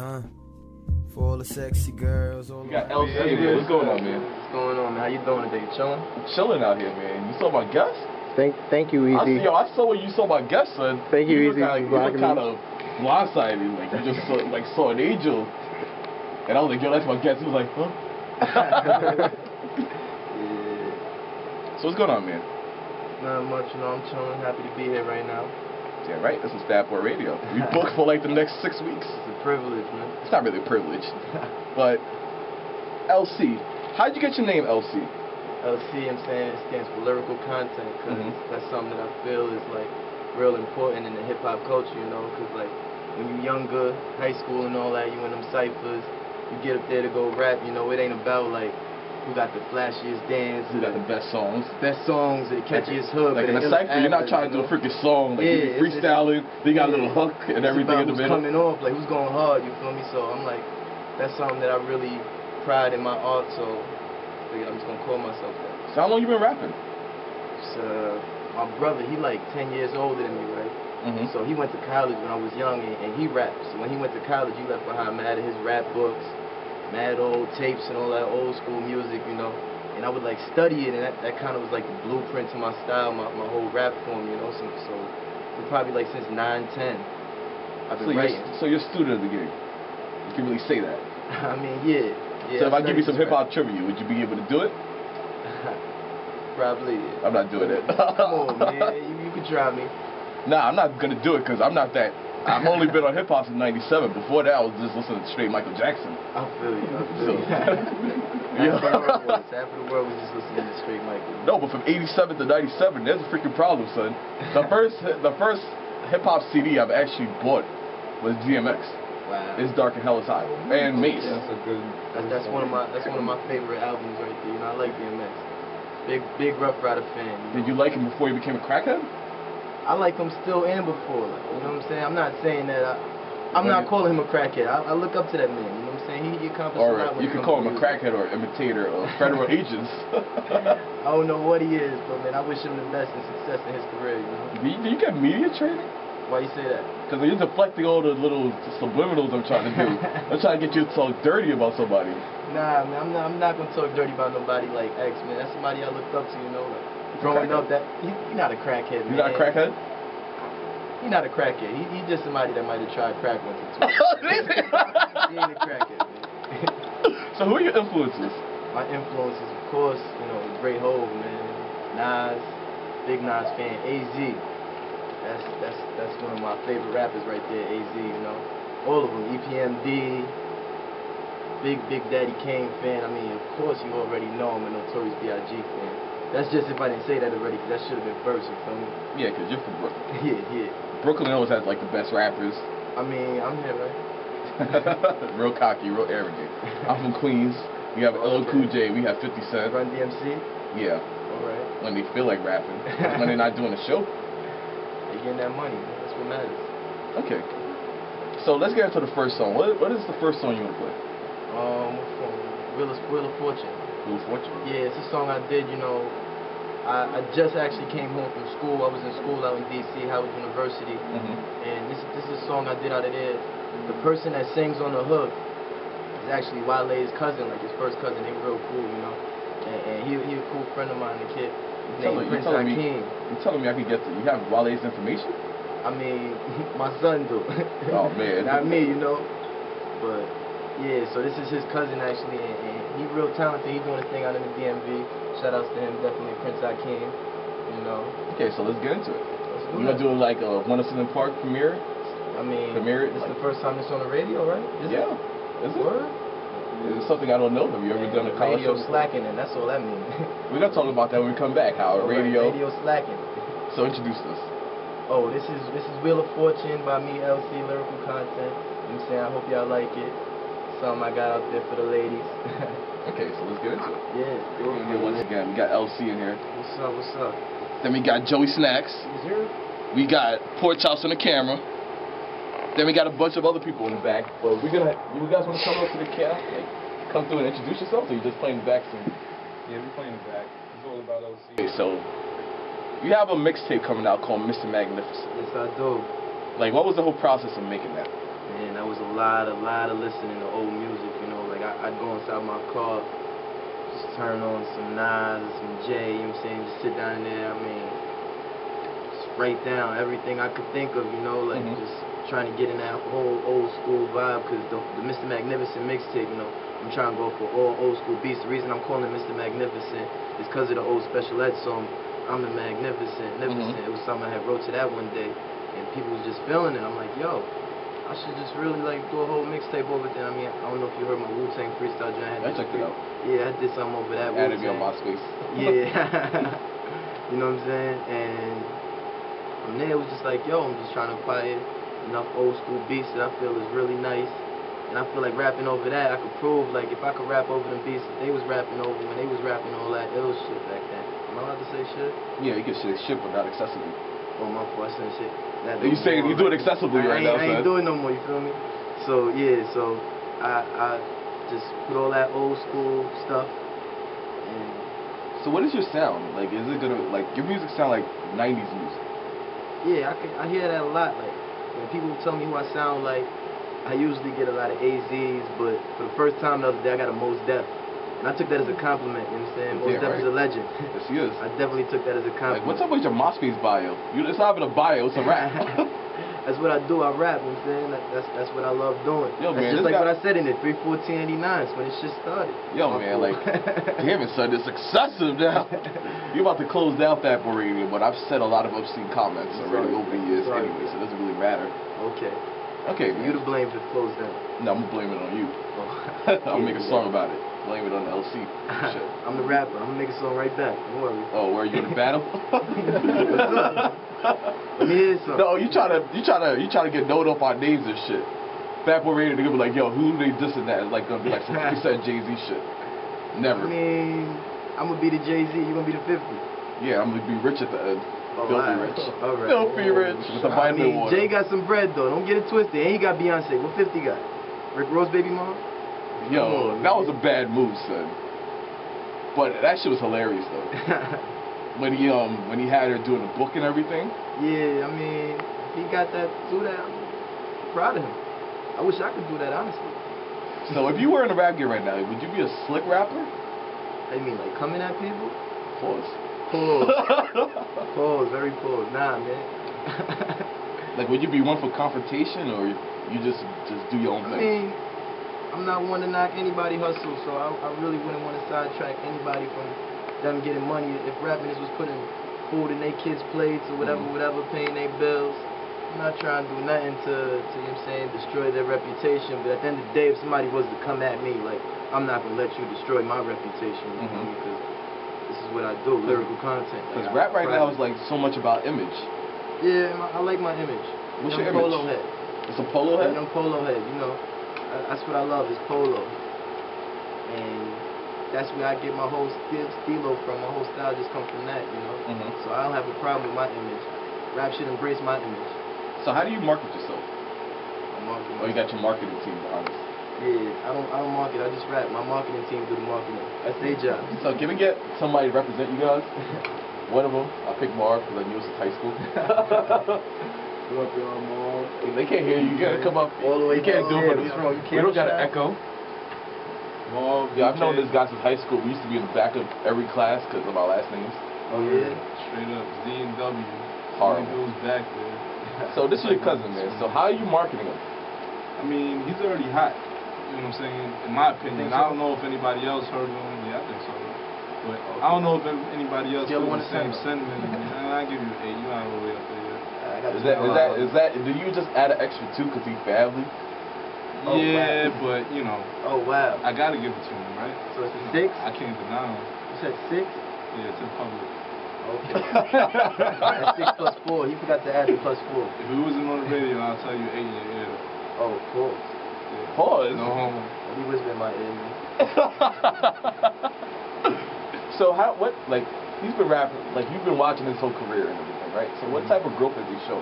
Huh? For all the sexy girls, all You got LC here. What's going on, man? What's going on, man? How you doing today? You chilling? I'm chilling out here, man. You saw my guest? Thank you, Easy. I saw when you saw my guest, son. Thank you, Easy. You look kind of blindsided, like you just saw an angel. And I was like, yo, that's my guest. He was like, huh? Yeah. So what's going on, man? Not much, you know. I'm chilling. Happy to be here right now. Yeah, right. This is Fat Boy Radio. We booked for like the next 6 weeks. It's a privilege, man. It's not really a privilege, but LC. How'd you get your name, LC? LC, I'm saying, it stands for lyrical content, because that's something that I feel is like real important in the hip hop culture, you know, because like when you're younger, high school and all that, you in them ciphers, you get up there to go rap, you know, it ain't about like who got the flashiest dance, Who got the best songs, or the catchiest hook. Like in a cipher, you're not trying to do a freaking song, like you're freestyling, they got a little hook and everything in the middle. Who's coming off, like who's going hard, you feel me? So I'm like, that's something that I really pride in my art, so I figured I'm just gonna call myself that. So how long you been rapping? My brother, he like 10 years older than me, right? So he went to college when I was young, and he rapped. So when he went to college, he left behind mad of his rap books, mad old tapes and all that old school music, you know. And I would like study it, and that kind of was like the blueprint to my style, my whole rap form, you know. So probably like since 9, 10, I've been writing. So you're a student of the game. You can really say that. I mean, yeah. So if I give you some hip hop trivia, would you be able to do it? Probably. Yeah. I'm not doing it. Come on, man. You can try me. Nah, I'm not gonna do it because I'm not that. I've only been on hip hop since '97. Before that, I was just listening to straight Michael Jackson. I feel you. Half of the world was just listening to straight Michael. No, but from '87 to '97, there's a freaking problem, son. The first hip hop CD I've actually bought was DMX. Wow. It's Dark and Hell is High, and Mace. Yeah, that's one of my favorite albums right there. You know, I like DMX. Big Rough Rider fan. You know? Did you like him before he became a crackhead? I like him still and before. Like, you know what I'm saying? I'm not saying that. I'm not calling him a crackhead. I look up to that man. You know what I'm saying? He accomplished a lot. You can call him a crackhead or imitator or federal agents. I don't know what he is, but man, I wish him the best and success in his career. You know? Do you get media training? Why you say that? Because you're deflecting all the little subliminals I'm trying to do. I'm trying to get you to talk dirty about somebody. Nah, man, I'm not gonna talk dirty about nobody like X, man. That's somebody I looked up to, you know. Like, growing up, he's not a crackhead, man. You're not a crackhead? He's not a crackhead. He's just somebody that might have tried crack once or twice. He ain't a crackhead, man. So who are your influences? My influences, of course, you know, Great Hove, man. Nas, big Nas fan. AZ. That's one of my favorite rappers right there, AZ, you know. All of them. EPMD. Big Daddy Kane fan. I mean, of course you already know I'm a Notorious B.I.G. fan. That's just if I didn't say that already, because that should have been first, you feel me? Yeah, because you're from Brooklyn. Yeah. Brooklyn always has, like, the best rappers. I mean, I'm here, right? Real cocky, real arrogant. I'm from Queens. We have LL Cool J. We have 50 Cent. Run DMC? Yeah. All right. When they feel like rapping. When they're not doing a show. They're getting that money, man. That's what matters. Okay. So let's get into the first song. What is the first song you want to play? From Wheel of Fortune. Wheel of Fortune? Yeah, it's a song I did, you know. I just actually came home from school. I was in school out in D.C., Howard University. And this is a song I did out of there. The person that sings on the hook is actually Wale's cousin, like his first cousin. They were real cool, you know. And he a cool friend of mine, the kid. His name Prince Hakeem. You're telling me I could you have Wale's information? I mean, my son do. Oh, man. Not me, you know. But, yeah, so this is his cousin, actually, and he's real talented. He's doing his thing out in the DMV. Shout-outs to him, definitely Prince Hakeem, you know. Okay, so let's get into it. You gonna do like a Wonderson Park premiere? I mean, this is the first time it's on the radio, right? Is it? Is it? Word? It's something I don't know. Have you ever done a college radio show? slacking, and that's all that means. We're gonna talk about that when we come back. How radio slacking. So introduce us. Oh, this is Wheel of Fortune by me, LC, lyrical content. You know what I'm saying? I hope y'all like it. Something I got out there for the ladies. Okay, so let's get into it. Yeah. Once again, we got LC in here. What's up? Then we got Joey Snacks. Is here? We got Porch House on the camera. Then we got a bunch of other people in the back. But you guys want to come up to the camp? Like, come through and introduce yourself, or you just playing the back soon? Yeah, we're playing the back. It's all about LC. Okay, so you have a mixtape coming out called Mr. Magnificent. Yes, I do. Like, what was the whole process of making that? And that was a lot of listening to old music, you know. Like I'd go inside my car, just turn on some Nas or some Jay, you know what I'm saying? Just sit down there, I mean, just write down everything I could think of, you know, like just trying to get in that whole old school vibe, because the Mr. Magnificent mixtape, you know, I'm trying to go for all old school beats. The reason I'm calling it Mr. Magnificent is because of the old Special Ed song, I'm the Magnificent. It was something I had wrote to that one day, and people was just feeling it. I'm like, yo, I should just really like do a whole mixtape over there. I mean, I don't know if you heard my Wu-Tang freestyle joint. I checked it out. Yeah, I did something over that. Added me on MySpace. Yeah. You know what I'm saying? And from there, it was just like, yo, I'm just trying to acquire enough old school beats that I feel is really nice. And I feel like rapping over that, I could prove, like, if I could rap over them beats that they was rapping over when they was rapping all that ill shit back then. Am I allowed to say shit? Yeah, you can say shit, but not excessively. Oh, my fault, I said shit. You saying you do it excessively right now, I ain't doing no more, you feel me? So, yeah, so I just put all that old school stuff. And so what is your sound? Like, is it gonna, like, your music sound like 90s music? Yeah, I hear that a lot. Like, when people tell me who I sound like, I usually get a lot of AZs, but for the first time the other day, I got a Mos Def. And I took that as a compliment, you know what I'm saying? Mos Def is a legend. Yes, he is. I definitely took that as a compliment. Like, what's up with your MySpace bio? It's not even a bio, it's a rap. That's what I do, I rap, you know what I'm saying? That's what I love doing. Yo, that's man, just like what I said in it, 3/14/89, that's when this shit started. Yo, man, like, damn it, son, it's excessive now. You're about to close down Fat Boy Radio, but I've said a lot of obscene comments already over the years anyway, so it doesn't really matter. Okay. Okay, you to blame if it closed down. No, I'm gonna blame it on you. Oh. I'll make a song about it. Blame it on the LC. Shit. I'm the rapper. I'm gonna make a song right back. Don't worry. Oh, where are you in the battle? What's up? Let me hear something. No, you try to get known up on names and shit. Fat Boy Radio, they're gonna be like, yo, who they dissing that? It's like gonna be like some 50 Jay-Z shit. Never. I mean, I'm gonna be the Jay-Z. You gonna be the 50. Yeah, I'm gonna be rich at the end. Oh, Filthy rich. All right. Filthy rich. With the vitamin water. Jay got some bread though. Don't get it twisted. And he got Beyonce. What 50 got? Rick Ross baby mom? Yo, that was a bad move, son. But that shit was hilarious though. when he had her doing the book and everything. Yeah, I mean, he got that do that. I'm proud of him. I wish I could do that honestly. So if you were in a rap game right now, would you be a slick rapper? I mean, like coming at people? Pause. Pause, very pause. Nah, man. Like, would you be one for confrontation, or you just do your own thing? I mean, I'm not one to knock anybody hustle, so I really wouldn't want to sidetrack anybody from them getting money. If rappers was putting food in their kids' plates or whatever, paying their bills, I'm not trying to do nothing to you know what I'm saying, destroy their reputation. But at the end of the day, if somebody was to come at me, like, I'm not going to let you destroy my reputation, you know, because this is what I do, lyrical content. Because rap right now is like so much about image. Yeah, I like my image. What's young your image? Polo head. It's a polo head? Young polo head, you know. That's what I love, is polo. And that's where I get my whole stilo from. My whole style just comes from that, you know. So I don't have a problem with my image. Rap should embrace my image. So how do you market yourself? Oh, you got your marketing team, honest. Yeah, I don't market, I just rap. My marketing team do the marketing. That's their job. So can we get somebody to represent you guys? One of them, I picked Marv because I knew it was high school. Go up there on Marv. They can't hear you. You gotta come up. All the way. You can't do it. We don't got an echo. Marv, yeah, I've known this guy since high school. We used to be in the back of every class because of our last names. Oh yeah. Straight up Z and W. Horrible. Goes back there. So this is your cousin, man. So how are you marketing him? I mean, he's already hot. You know what I'm saying? In my opinion, I don't know if anybody else heard of him. Yeah, I think so. But I don't know if anybody else feels the same sentiment. I give you an 8. You not all the way up there yet. Is that? Do you just add an extra 2 because he's family? Oh, yeah, wow. But you know. Oh wow. I gotta give it to him, right? So it's a 6? I can't deny him. You said 6? Yeah, to the public. Okay. That's 6 plus 4. He forgot to add the plus 4. If it wasn't on the radio, I'll tell you 8 in your ear. Oh, pause. Yeah. Pause? No homo. He whispered in my ear, man. So he's been rapping, like you've been watching his whole career and everything, right? So what type of growth has he shown?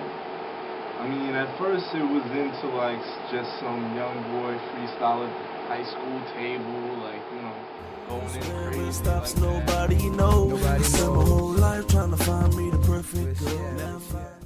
I mean, at first it was into like just some young boy freestyle at high school table, like, you know, going in crazy. Stops, nobody knows. Spent my whole life trying to find me the perfect girl.